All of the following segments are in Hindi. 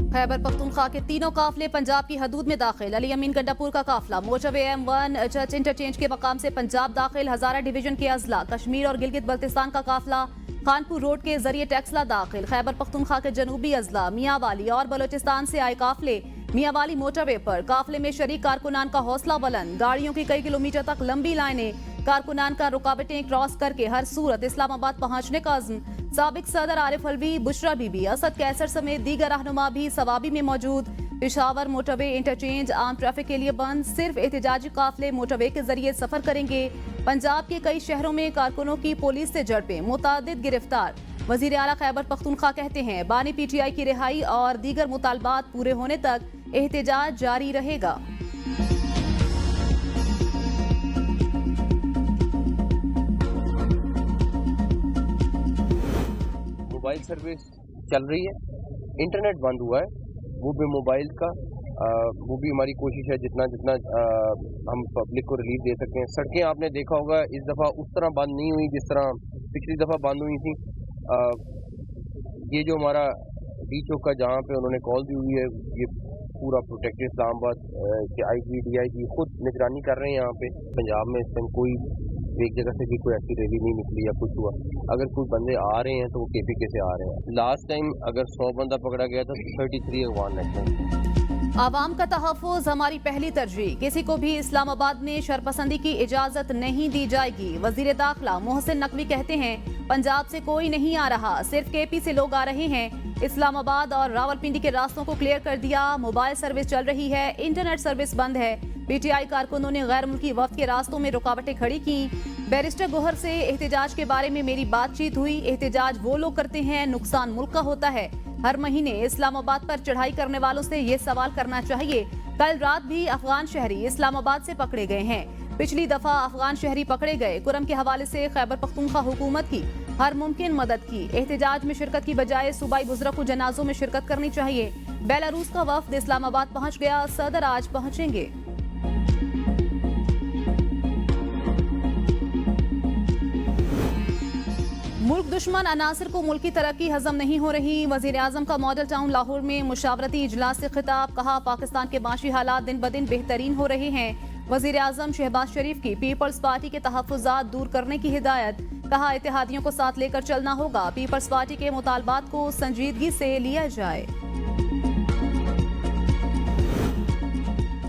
खैबर पख्तूनख्वा के तीनों काफिले पंजाब की हदूद में दाखिल। अली अमीन गंडापुर का काफिला मोटरवे M1 चर्च इंटरचेंज के मकाम से पंजाब दाखिल। हजारा डिवीजन के अजला कश्मीर और गिलगित बल्तिस्तान का काफिला खानपुर रोड के जरिए टैक्सला दाखिल। खैबर पख्तूनख्वा के जनूबी अजला मियांवाली और बलोचिस्तान से आए काफिले मियांवाली मोटरवे पर। काफिले में शरीक कारकुनान का हौसला बुलंद। गाड़ियों की कई किलोमीटर तक लंबी लाइनें। कारकुनान का रुकावटें क्रॉस करके हर सूरत इस्लामाबाद पहुंचने का अज़्म। साबिक सदर आरिफ अलवी, बुशरा बीबी, असद कैसर समेत दीगर रहनुमा भी सवाबी में मौजूद। पेशावर मोटरवे इंटरचेंज आम ट्रैफिक के लिए बंद। सिर्फ एहतजाजी काफिले मोटरवे के जरिए सफर करेंगे। पंजाब के कई शहरों में कारकुनों की पुलिस से झड़पें, मुतादिद गिरफ्तार। वजीर आला खैबर पख्तूनख्वा कहते हैं बानी PTI की रिहाई और दीगर मुतालबात पूरे होने तक एहतजाज जारी रहेगा। मोबाइल सर्विस चल रही है, इंटरनेट बंद हुआ है, वो भी मोबाइल का। वो भी हमारी कोशिश है जितना हम पब्लिक को रिलीफ दे सकते हैं। सड़कें आपने देखा होगा इस दफ़ा उस तरह बंद नहीं हुई जिस तरह पिछली दफ़ा बंद हुई थी। ये जो हमारा डी चौक का जहाँ पे उन्होंने कॉल दी हुई है, ये पूरा प्रोटेक्टेड इस्लामाबाद के IG DIG खुद निगरानी कर रहे हैं यहाँ पे। पंजाब में इस टाइम कोई एक जगह से भी कोई ऐसी रैली नहीं निकली या कुछ हुआ। अगर कोई बंदे आ रहे हैं तो वो KPK से आ रहे हैं। लास्ट टाइम अगर 100 बंदा पकड़ा गया था तो 33 अगवान नेशनल। आवाम का तहफ़्फ़ुज़ हमारी पहली तरजीह। किसी को भी इस्लामाबाद में शरपसंदी की इजाजत नहीं दी जाएगी। वजीर दाखिला मोहसिन नकवी कहते हैं पंजाब से कोई नहीं आ रहा, सिर्फ KP से लोग आ रहे हैं। इस्लामाबाद और रावलपिंडी के रास्तों को क्लियर कर दिया। मोबाइल सर्विस चल रही है, इंटरनेट सर्विस बंद है। PTI कारकुनों ने गैर मुल्की वफ्द के रास्तों में रुकावटें खड़ी की। बैरिस्टर गोहर से एहतजाज के बारे में मेरी बातचीत हुई। एहतजाज वो लोग करते हैं, नुकसान मुल्क का होता है। हर महीने इस्लामाबाद पर चढ़ाई करने वालों से ये सवाल करना चाहिए। कल रात भी अफगान शहरी इस्लामाबाद से पकड़े गए हैं। पिछली दफा अफगान शहरी पकड़े गए। कुरम के हवाले से खैबर पख्तूनख्वा हुकूमत की हर मुमकिन मदद की। एहतजाज में शिरकत की बजाय सूबाई बुजुर्ग को जनाजों में शिरकत करनी चाहिए। बेलारूस का वफ्द इस्लामाबाद पहुंच गया, सदर आज पहुंचेंगे। मुल्क दुश्मन अनासर को मुल्क की तरक्की हजम नहीं हो रही। वजीर आजम का मॉडल टाउन लाहौर में मुशावरती इजलास से खिताब। कहा पाकिस्तान के माशी हालात दिन ब दिन बेहतरीन हो रहे हैं। वजीर आजम शहबाज शरीफ की पीपल्स पार्टी के तहफ़्फ़ुज़ात दूर करने की हिदायत। कहा इत्तेहादियों को साथ लेकर चलना होगा। पीपल्स पार्टी के मुतालबात को संजीदगी से लिया जाए।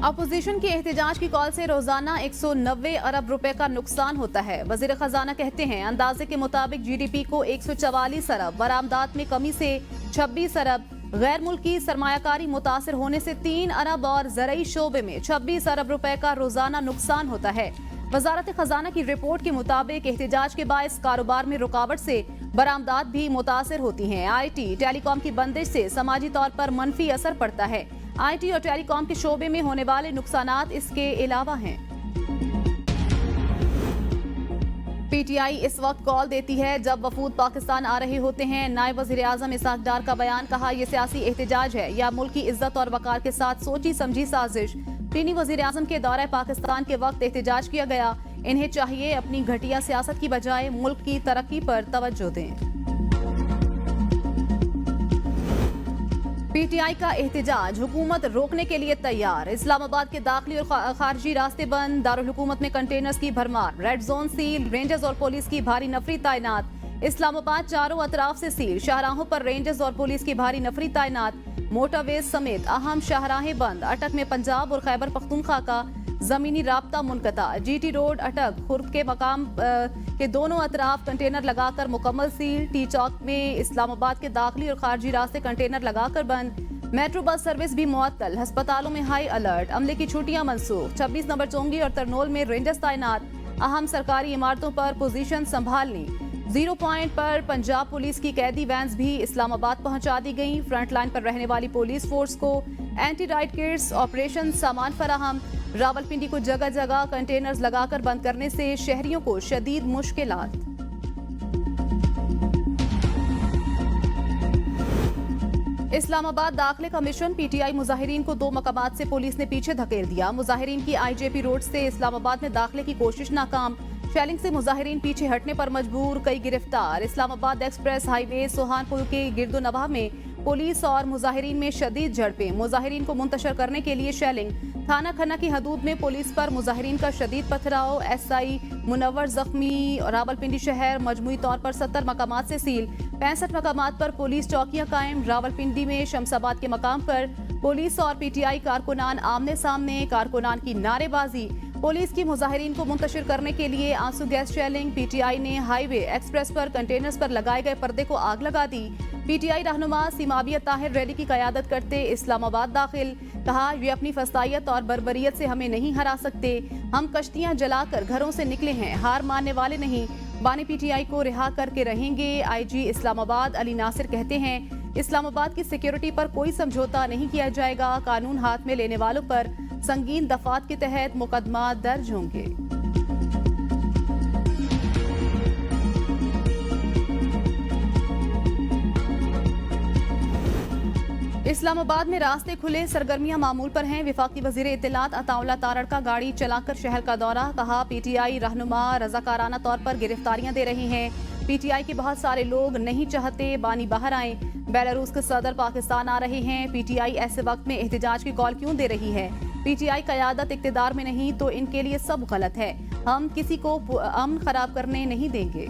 अपोजिशन के एहतजाज की कॉल से रोजाना 190 अरब रुपए का नुकसान होता है। वजीर खजाना कहते हैं अंदाजे के मुताबिक GDP को 144 अरब, बरामदात में कमी से 26 अरब, गैर मुल्की सरमायाकारी मुतासर होने से 3 अरब और ज़रई शोबे में 26 अरब रुपए का रोजाना नुकसान होता है। वजारत खजाना की रिपोर्ट के मुताबिक एहतजाज के बायस कारोबार में रुकावट से बरामदात भी मुतासर होती हैं। IT टेलीकॉम की बंदिश से समाजी तौर पर मनफी असर पड़ता है। IT और टेलीकॉम के शोबे में होने वाले नुकसानात इसके अलावा हैं। PTI इस वक्त कॉल देती है जब वफूद पाकिस्तान आ रहे होते हैं। नायब वज़ीर आज़म इसहाक डार का बयान। कहा यह सियासी एहतजाज है या मुल्क की इज्जत और वकार के साथ सोची समझी साजिश। चीनी वज़ीर आज़म के दौरे पाकिस्तान के वक्त एहतजाज किया गया। इन्हें चाहिए अपनी घटिया सियासत की बजाय मुल्क की तरक्की पर तवज्जो दें। PTI का एहतजाज, हुकूमत रोकने के लिए तैयार। इस्लामाबाद के दाखिली और खारजी रास्ते बंद। दारुल हुकूमत में कंटेनर्स की भरमार। Red zone seal. रेंजर्स और पुलिस की भारी नफरी तैनात। इस्लामाबाद चारों अतराफ से सील। शाहराहों पर रेंजर्स और पुलिस की भारी नफरी तैनात। मोटरवेज समेत अहम शाहराहें बंद। अटक में पंजाब और खैबर पख्तूनख्वा का जमीनी राब्ता मुनक़ता। GT रोड अटक खुर्द के मकाम के दोनों अतराफ कंटेनर लगाकर मुकम्मल सील। टी चौक में इस्लामाबाद के दाखिली और खारजी रास्ते कंटेनर लगाकर बंद। मेट्रो बस सर्विस भी मुअत्तल। अस्पतालों में हाई अलर्ट। अमले की छुट्टियां मनसूख। 26 नंबर चोंगी और तरनोल में रेंजर्स तैनात। अहम सरकारी इमारतों पर पोजीशन संभालनी। 0 पॉइंट पर पंजाब पुलिस की कैदी वैन्स भी इस्लामाबाद पहुंचा दी गई। फ्रंट लाइन पर रहने वाली पुलिस फोर्स को एंटी राइट किट्स, ऑपरेशन सामान फराहम। रावलपिंडी को जगह जगह कंटेनर्स लगाकर बंद करने से शहरियों को शदीद मुश्किलात। इस्लामाबाद दाखिले कमीशन PTI मुजाहिरीन को 2 मकामात से पुलिस ने पीछे धकेल दिया। मुजाहिरीन की IJP रोड से इस्लामाबाद में दाखिले की कोशिश नाकाम। शेलिंग से मुजाहिरीन पीछे हटने पर मजबूर, कई गिरफ्तार। इस्लामाबाद एक्सप्रेस हाईवे सोहानपुर के गिरदोनवाह में पुलिस और मुजाहिरीन में शदीद झड़पें, मुजाहिरीन को मुंतशर करने के लिए शेलिंग। थाना खन्ना की हदूद में पुलिस पर मुजाहिरीन का शदीद पथराव, एसआई मुनव्वर जख्मी। रावलपिंडी शहर मजमूई तौर पर 70 मकामात से सील, 65 मकामात पर पुलिस चौकियां कायम। रावलपिंडी में शमसाबाद के मकाम पर पुलिस और पीटीआई कारकुनान आमने सामने, कारकुनान की नारेबाजी। पुलिस की मुजाहिरीन को मुंतशिर करने के लिए आंसू गैस शेलिंग। पीटीआई ने हाईवे एक्सप्रेस पर कंटेनर्स पर लगाए गए पर्दे को आग लगा दी। पीटीआई रहनुमा सीमावियत ताहिर रैली की क़यादत करते इस्लामाबाद दाखिल, कहा ये अपनी फसाइयत और बर्बरियत से हमें नहीं हरा सकते। हम कश्तियां जलाकर घरों से निकले हैं, हार मानने वाले नहीं। बानी पीटीआई को रिहा करके रहेंगे। आईजी इस्लामाबाद अली नासिर कहते हैं इस्लामाबाद की सिक्योरिटी पर कोई समझौता नहीं किया जाएगा। कानून हाथ में लेने वालों पर संगीन दफात के तहत मुकदमा दर्ज होंगे। इस्लामाबाद में रास्ते खुले, सरगर्मियां मामूल पर हैं। विफाकी वजीर इत्तलात अताउल्लाह तारड़ का गाड़ी चलाकर शहर का दौरा, कहा पीटीआई रहनुमा रजाकाराना तौर पर गिरफ्तारियां दे रहे हैं। पीटीआई के बहुत सारे लोग नहीं चाहते बानी बाहर आए। बेलारूस के सदर पाकिस्तान आ रहे हैं। पीटीआई ऐसे वक्त में एहतजाज की कॉल क्यों दे रही है? पीटीआई क़यादत इक़्तिदार में नहीं तो इनके लिए सब गलत है। हम किसी को अमन खराब करने नहीं देंगे।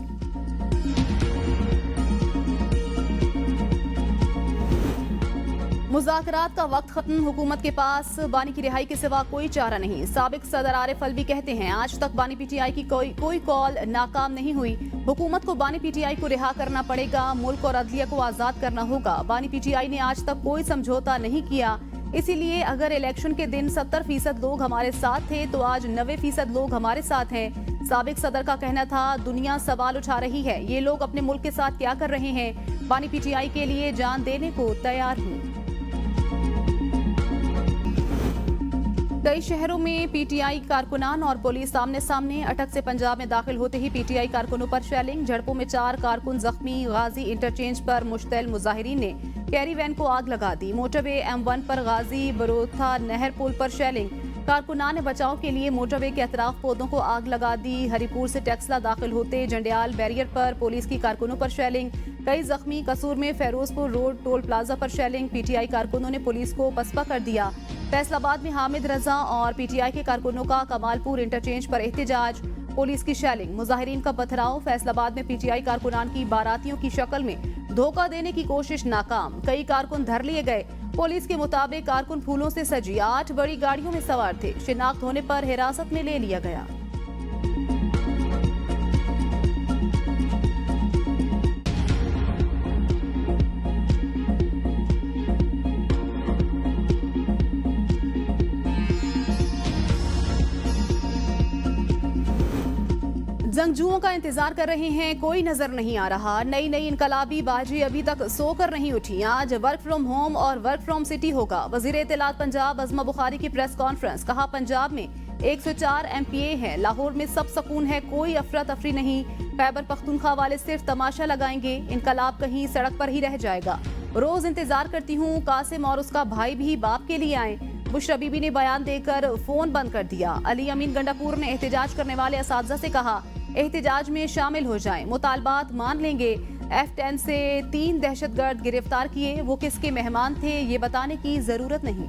मुज़ाकरात का वक्त खत्म, हुकूमत के पास बानी की रिहाई के सिवा कोई चारा नहीं। साबिक सदर आरिफ अलवी कहते हैं आज तक बानी पीटीआई की कोई कॉल नाकाम नहीं हुई। हुकूमत को बानी पीटीआई को रिहा करना पड़ेगा, मुल्क और अदलिया को आज़ाद करना होगा। बानी पीटीआई ने आज तक कोई समझौता नहीं किया, इसीलिए अगर इलेक्शन के दिन 70% लोग हमारे साथ थे तो आज 90% लोग हमारे साथ हैं। साबिक सदर का कहना था दुनिया सवाल उठा रही है, ये लोग अपने मुल्क के साथ क्या कर रहे हैं? बानी पीटीआई के लिए जान देने को तैयार हूँ। कई शहरों में पीटीआई कारकुनान और पुलिस सामने सामने। अटक से पंजाब में दाखिल होते ही पीटीआई कारकुनों पर शेलिंग, झड़पों में 4 कारकुन जख्मी। गाजी इंटरचेंज पर मुश्तैल मुजाहिरीन ने कैरी वैन को आग लगा दी। मोटरवे M1 पर गाजी बरोथा नहर पुल पर शेलिंग, कारकुनान ने बचाव के लिए मोटरवे के अतराफ पौधों को आग लगा दी। हरिपुर से टेक्सला दाखिल होते जंडियाल बैरियर पर पुलिस की कारकुनों पर शेलिंग, कई जख्मी। कसूर में फेरोजपुर रोड टोल प्लाजा पर शेलिंग, पीटीआई कारकुनों ने पुलिस को पसपा कर दिया। फैसलाबाद में हामिद रजा और पीटीआई के कारकुनों का कमालपुर इंटरचेंज पर एहतजाज, पुलिस की शेलिंग। मुजाहिरीन का पथराव, फैसलाबाद में पीटीआई कारकुनान की बारातियों की शक्ल में धोखा देने की कोशिश नाकाम, कई कारकुन धर लिए गए। पुलिस के मुताबिक कारकुन फूलों से सजी 8 बड़ी गाड़ियों में सवार थे, शिनाख्त होने पर हिरासत में ले लिया गया। जंगजुओं का इंतजार कर रहे हैं, कोई नजर नहीं आ रहा। नई नई इनकलाबी बाजी अभी तक सोकर नहीं उठी। आज वर्क फ्रॉम होम और वर्क फ्रॉम सिटी होगा। वजीर इत्तलात पंजाब अज़मा बुखारी की प्रेस कॉन्फ्रेंस, कहा पंजाब में 104 MPA हैं, लाहौर में सब सुकून है, कोई अफरा तफरी नहीं। खैबर पख्तूनख्वा वाले सिर्फ तमाशा लगाएंगे, इनकलाब कहीं सड़क पर ही रह जाएगा। रोज इंतजार करती हूँ कासिम और उसका भाई भी बाप के लिए आए। बुशरा बीबी ने बयान देकर फोन बंद कर दिया। अली अमीन गंडापुर ने एहतजाज करने वाले असातिज़ा से कहा एहतजाज में शामिल हो जाएं, मुतालबात मान लेंगे। F10 से 3 दहशतगर्द गिरफ्तार किए, वो किसके मेहमान थे ये बताने की जरूरत नहीं।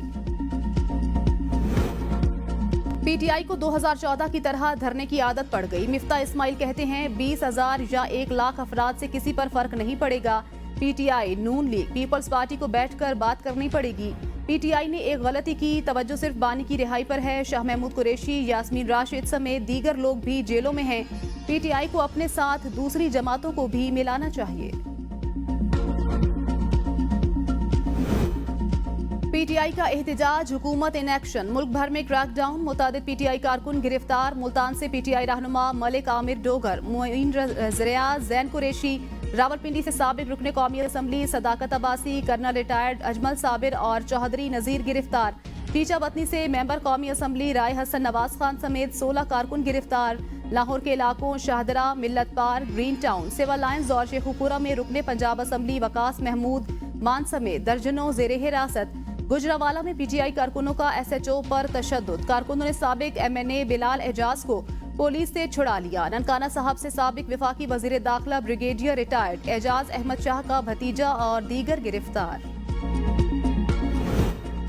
पीटीआई को 2014 की तरह धरने की आदत पड़ गई। मिफ्ता इस्माइल कहते हैं 20,000 या 1 लाख अफराद से किसी पर फर्क नहीं पड़ेगा। पीटीआई, नून लीग, पीपल्स पार्टी को बैठकर बात करनी पड़ेगी। पीटीआई ने एक गलती की, तवज्जो सिर्फ बानी की रिहाई पर है। शाह महमूद कुरैशी, यास्मीन राशिद समेत दीगर लोग भी जेलों में हैं। पीटीआई को अपने साथ दूसरी जमातों को भी मिलाना चाहिए। पीटीआई का एहतजाज, हुकूमत इन एक्शन, मुल्क भर में क्रैकडाउन, मुतादिद पीटीआई कारकुन गिरफ्तार। मुल्तान से पीटीआई रहनुमा मलिक आमिर डोगर, मोइन रियाज, जैन कुरैशी। रावलपिंडी से साबिक रुकने कौमी असम्बली सदाकत अब्बासी, कर्नल रिटायर्ड अजमल साबिर और चौधरी नजीर गिरफ्तार। टीचा बतनी से मेंबर कौमी असम्बली राय हसन नवाज खान समेत 16 कारकुन गिरफ्तार। लाहौर के इलाकों शाहदरा, मिल्लत पार, ग्रीन टाउन, सिविल लाइन्स और शेखुपुरा में रुकने पंजाब असम्बली वकास महमूद मान समेत दर्जनों जेरे हिरासत। गुजरावाला में पीटीआई कारकुनों का SHO पर तशद्दुद, कारकुनों ने साबिक MNA बिलाल एजाज को पुलिस से छुड़ा लिया। ननकाना साहब से साबिक विफाकी वजीर दाखिला ब्रिगेडियर रिटायर्ड एजाज अहमद शाह का भतीजा और दीगर गिरफ्तार।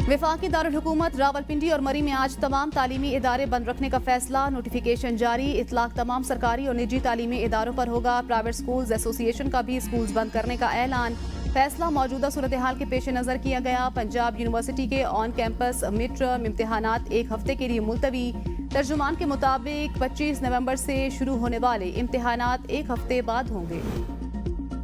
वफाकी दारुल हुकूमत रावलपिंडी और मरी में आज तमाम तालीमी इदारे बंद रखने का फैसला। नोटिफिकेशन जारी। इतलाक तमाम सरकारी और निजी तालीमी इदारों पर होगा। प्राइवेट स्कूल्स एसोसिएशन का भी स्कूल्स बंद करने का ऐलान। फैसला मौजूदा सूरत हाल के पेश नज़र किया गया। पंजाब यूनिवर्सिटी के ऑन कैंपस मिड टर्म इम्तिहानात एक हफ्ते के लिए मुलतवी। तर्जुमान के मुताबिक 25 नवंबर से शुरू होने वाले इम्तिहानात एक हफ्ते बाद होंगे।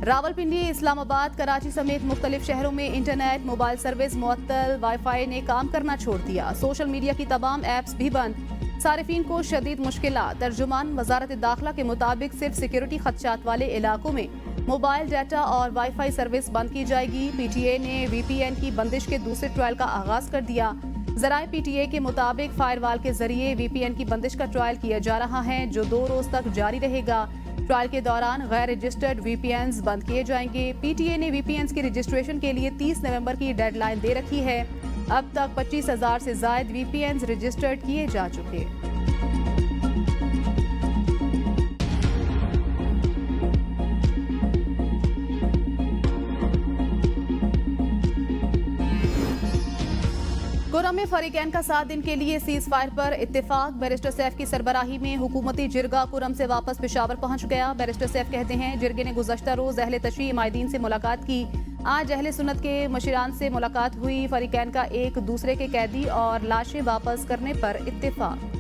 रावलपिंडी, इस्लामाबाद, कराची समेत मुख्तलिफ शहरों में इंटरनेट मोबाइल सर्विस मुअत्तल। वाईफाई ने काम करना छोड़ दिया। सोशल मीडिया की तमाम ऐप्स भी बंद। सारिफीन को शदीद मुश्किलात। तर्जुमान वजारत दाखिला के मुताबिक सिर्फ सिक्योरिटी खदशात वाले इलाकों में मोबाइल डाटा और वाईफाई सर्विस बंद की जाएगी। PTA ने VPN की बंदिश के दूसरे ट्रायल का आगाज कर दिया। जराए PTA के मुताबिक फायरवॉल के जरिए VPN की बंदिश का ट्रायल किया जा रहा है, जो 2 रोज तक जारी रहेगा। ट्रायल के दौरान गैर रजिस्टर्ड VPNs बंद किए जाएंगे। PTA ने VPNs की रजिस्ट्रेशन के लिए 30 नवंबर की डेडलाइन दे रखी है। अब तक 25,000 से जायद VPNs रजिस्टर्ड किए जा चुके। कुरम में फरीकैन का 7 दिन के लिए सीज फायर पर इत्तेफाक। बैरिस्टर सैफ की सरबराही में हुकूमती जिरगा कुरम से वापस पेशावर पहुंच गया। बैरिस्टर सैफ कहते हैं, जिरगे ने गुज़श्ता रोज अहले तशरीह माहिदीन से मुलाकात की। आज अहले सुन्नत के मशीरान से मुलाकात हुई। फरीकैन का एक दूसरे के कैदी और लाशें वापस करने पर इत्तेफाक।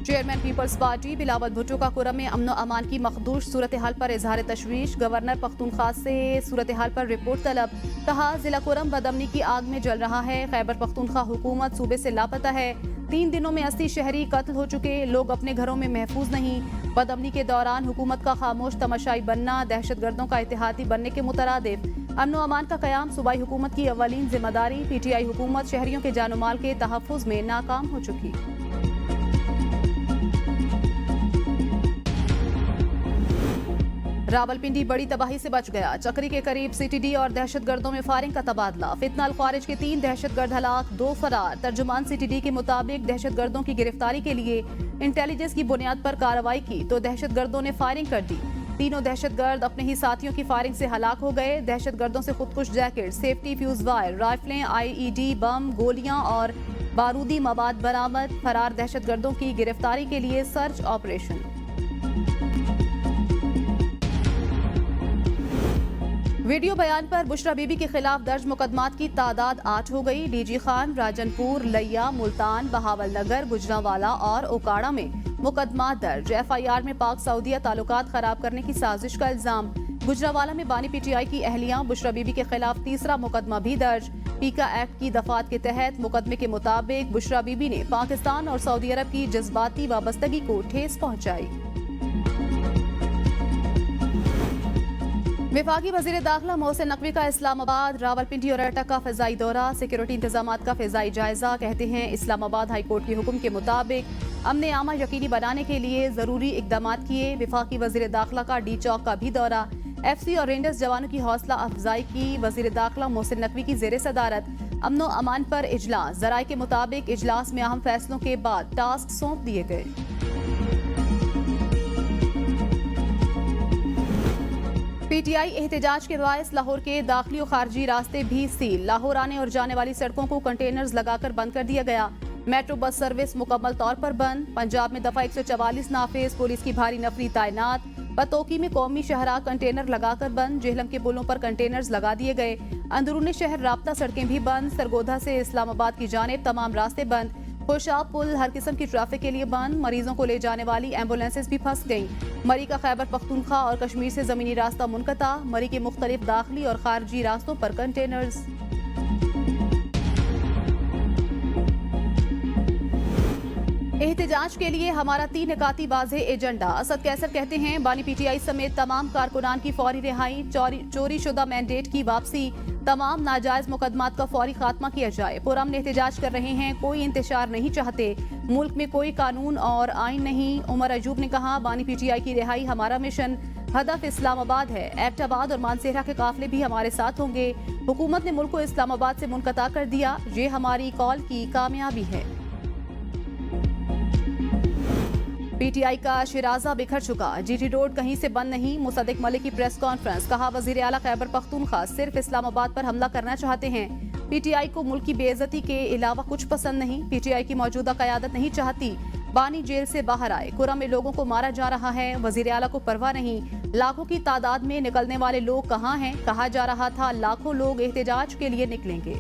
चेयरमैन पीपल्स पार्टी बिलावल भुट्टो का कुरम में अमन अमान की मखदूश सूरत हाल पर इजहार तशवीश। गवर्नर पख्तूनख्वा से सूरत हाल पर रिपोर्ट तलब। कहा, जिला कुरम बदअमनी की आग में जल रहा है। खैबर पख्तूनख्वा हुकूमत सूबे से लापता है। 3 दिनों में 80 शहरी कत्ल हो चुके। लोग अपने घरों में महफूज नहीं। बदअमनी के दौरान हुकूमत का खामोश तमाशाई बनना दहशत गर्दों का इत्तेहादी बनने के मुतरादिफ। अमन अमान का कयाम सूबाई हुकूमत की अव्वलीन जिम्मेदारी। PTI हुकूमत शहरियों के जानो माल के तहफ़्फ़ुज़ में नाकाम हो चुकी। रावलपिंडी बड़ी तबाही से बच गया। चक्री के करीब CTD और दहशतगर्दों में फायरिंग का तबादला। फितना अल ख्वारिज के 3 दहशतगर्द हलाक, 2 फरार। तर्जुमान CTD के मुताबिक दहशतगर्दों की गिरफ्तारी के लिए इंटेलिजेंस की बुनियाद पर कार्रवाई की तो दहशतगर्दों ने फायरिंग कर दी। तीनों दहशतगर्द अपने ही साथियों की फायरिंग से हलाक हो गए। दहशतगर्दों से खुदकुश जैकेट, सेफ्टी फ्यूज वायर, राइफलें, IED, बम, गोलियां और बारूदी मवाद बरामद। फरार दहशतगर्दों की गिरफ्तारी के लिए सर्च ऑपरेशन। वीडियो बयान पर बुशरा बीबी के खिलाफ दर्ज मुकदमात की तादाद 8 हो गई। DG खान, राजनपुर, लैया, मुल्तान, बहावल नगर, गुजरावाला और ओकाड़ा में मुकदमा दर्ज। FIR में पाक सऊदिया ताल्लुकात खराब करने की साजिश का इल्जाम। गुजरावाला में बानी PTI की अहलिया बुशरा बीबी के खिलाफ तीसरा मुकदमा भी दर्ज। पीका एक्ट की दफात के तहत मुकदमे के मुताबिक बुशरा बीबी ने पाकिस्तान और सऊदी अरब की जज्बाती वाबस्तगी को ठेस पहुंचाई। वफाकी वजीर दाखिला मोहसिन नकवी का इस्लामाबाद, रावलपिंडी और एटा का फ़िज़ाई दौरा। सिक्योरिटी इंतजामात का फ़िज़ाई जायजा। कहते हैं, इस्लामाबाद हाई कोर्ट के हुक्म के मुताबिक अमन आमा यकीनी बनाने के लिए ज़रूरी इक़दाम किए। वफाकी वजीर दाखिला का D चौक का भी दौरा। FC और रेंजर्स जवानों की हौसला अफजाई की। वजीर दाखिला मोहसिन नकवी की ज़ेर सदारत अमन अमान पर इजलास। ज़राए के मुताबिक इजलास में अहम फैसलों के बाद टास्क सौंप दिए गए। PTI एहतजाज के बायस लाहौर के दाखिली और खारजी रास्ते भी सील। लाहौर आने और जाने वाली सड़कों को कंटेनर्स लगाकर बंद कर दिया गया। मेट्रो बस सर्विस मुकम्मल तौर पर बंद। पंजाब में दफा 144 नाफिज। पुलिस की भारी नफरी तैनात। पतोकी में कौमी शहरा कंटेनर लगाकर बंद। जेहलम के पुलों पर कंटेनर्स लगा दिए गए। अंदरूनी शहर राब्ता सड़कें भी बंद। सरगोधा से इस्लामाबाद की जानिब तमाम रास्ते बंद। खुशाब पुल हर किस्म की ट्रैफिक के लिए बंद। मरीजों को ले जाने वाली एम्बुलेंसेज भी फंस गईं। मरी का खैबर पख्तूनख्वा और कश्मीर से जमीनी रास्ता मुनक़ता। मरी के मुख्तलिफ दाखिली और खारजी रास्तों पर कंटेनर्स। एहतजाज के लिए हमारा 3 निकाती वाज़ेह एजेंडा। असद कैसर कहते हैं, बानी PTI समेत तमाम कारकुनान की फौरी रिहाई, चोरी शुदा मैंडेट की वापसी, तमाम नाजायज मुकदमात का फौरी खात्मा किया जाए। पुरअमन एहतजाज कर रहे हैं, कोई इंतशार नहीं चाहते। मुल्क में कोई कानून और आइन नहीं। उमर अयूब ने कहा, बानी PTI की रिहाई हमारा मिशन। हदफ इस्लामाबाद है। एबटाबाद और मानसेरा के काफिले भी हमारे साथ होंगे। हुकूमत ने मुल्क को इस्लामाबाद से मुनक़ता कर दिया। ये हमारी कॉल की कामयाबी है। पीटीआई का शिराजा बिखर चुका, जीटी रोड कहीं से बंद नहीं। मुसद्दिक मलिक की प्रेस कॉन्फ्रेंस, कहा वजीर आला खैबर पख्तूनख्वा सिर्फ इस्लामाबाद पर हमला करना चाहते हैं। पीटीआई को मुल्क की बेइज्जती के अलावा कुछ पसंद नहीं। पीटीआई की मौजूदा क़यादत नहीं चाहती बानी जेल से बाहर आए। कुरम में लोगों को मारा जा रहा है, वजीर आला को परवाह नहीं। लाखों की तादाद में निकलने वाले लोग कहाँ हैं? कहा जा रहा था लाखों लोग एहतजाज के लिए निकलेंगे।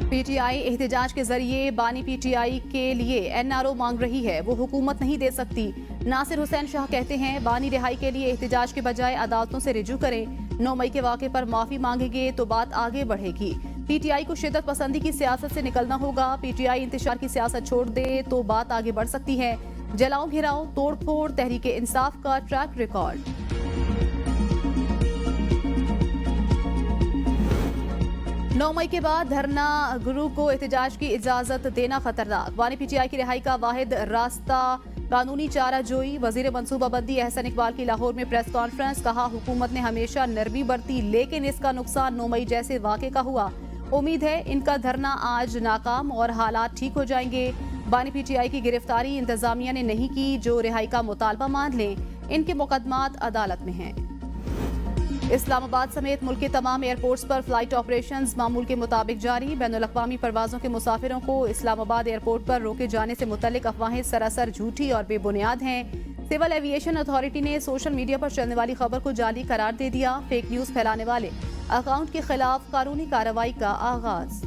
पीटीआई एहतजाज के जरिए बानी पीटीआई के लिए एनआरओ मांग रही है, वो हुकूमत नहीं दे सकती। नासिर हुसैन शाह कहते हैं बानी रिहाई के लिए एहतजाज के बजाय अदालतों से रिजू करें। 9 मई के वाक़े पर माफी मांगेंगे तो बात आगे बढ़ेगी। पीटीआई को शिद्दत पसंदी की सियासत से निकलना होगा। पीटीआई इंतशार की सियासत छोड़ दे तो बात आगे बढ़ सकती है। जलाओ घिराओ तोड़ फोड़ तहरीक इंसाफ का ट्रैक रिकॉर्ड। नौ मई के बाद धरना गुरु को एहतजाज की इजाजत देना खतरनाक। बानी पीटीआई की रिहाई का वाहिद रास्ता कानूनी चारा जोई। वजीर मनसूबाबंदी एहसन इकबाल की लाहौर में प्रेस कॉन्फ्रेंस, कहा हुकूमत ने हमेशा नरमी बरती लेकिन इसका नुकसान 9 मई जैसे वाक़े का हुआ। उम्मीद है इनका धरना आज नाकाम और हालात ठीक हो जाएंगे। बानी पीटीआई की गिरफ्तारी इंतजामिया ने नहीं की, जो रिहाई का मुतालबा मान लें। इनके मुकदमात अदालत में हैं। इस्लामाबाद समेत मुल्क के तमाम एयरपोर्ट्स पर फ्लाइट ऑपरेशंस मामूल के मुताबिक जारी। बैनुल-अक़वामी परवाज़ों के मुसाफिरों को इस्लामाबाद एयरपोर्ट पर रोके जाने से मुतल्लिक अफवाहें सरासर झूठी और बेबुनियाद हैं। सिविल एविएशन अथॉरिटी ने सोशल मीडिया पर चलने वाली खबर को जाली करार दे दिया। फेक न्यूज़ फैलाने वाले अकाउंट के खिलाफ कानूनी कार्रवाई का आगाज।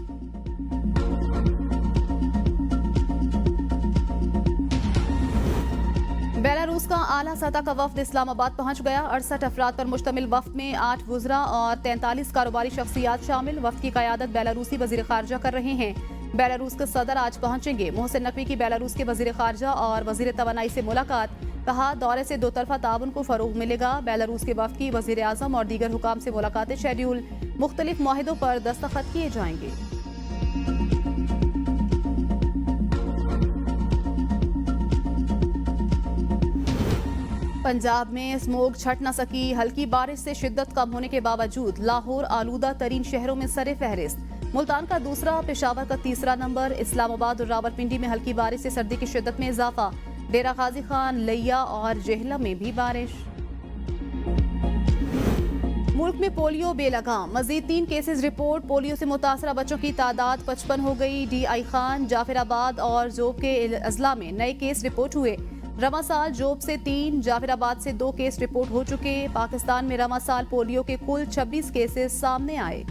बेलारूस का आला सतह का वफ्द इस्लामाबाद पहुंच गया। 68 अफराद पर मुश्तमिल वफ्द में 8 वुज़रा और 43 कारोबारी शख्सियात शामिल। वफ्द की क़यादत बेलारूसी वज़ीर ख़ारजा कर रहे हैं। बेलारूस के सदर आज पहुंचेंगे। मोहसिन नकवी की बेलारूस के वज़ीर ख़ारजा और वज़ीर तवानाई से मुलाकात, कहा दौरे से दो तरफा ताउन को फ़रोग़ मिलेगा। बेलारूस के वफ्द की वज़ीर आज़म और दीगर हुकाम से मुलाकातें शेड्यूल, मुख्तलिफ मुआहिदों पर दस्तखत किए जाएंगे। पंजाब में स्मोक छट न सकी। हल्की बारिश से शिद्दत कम होने के बावजूद लाहौर आलूदा तरीन शहरों में सरे फहरिस्त। मुल्तान का दूसरा, पेशावर का तीसरा नंबर। इस्लामाबाद और रावलपिंडी में हल्की बारिश से सर्दी की शिद्दत में इजाफा। डेरा गाजी खान, लिया और जेहला में भी बारिश। मुल्क में पोलियो बेलगाम, मजीद 3 केसेस रिपोर्ट। पोलियो से मुतासरा बच्चों की तादाद 55 हो गई। DI खान, जाफराबाद और जोब के अजला में नए केस रिपोर्ट हुए। रवा साल जोब से 3, जाफराबाद से 2 केस रिपोर्ट हो चुके। पाकिस्तान में रवा साल पोलियो के कुल 26 केसेस सामने आए।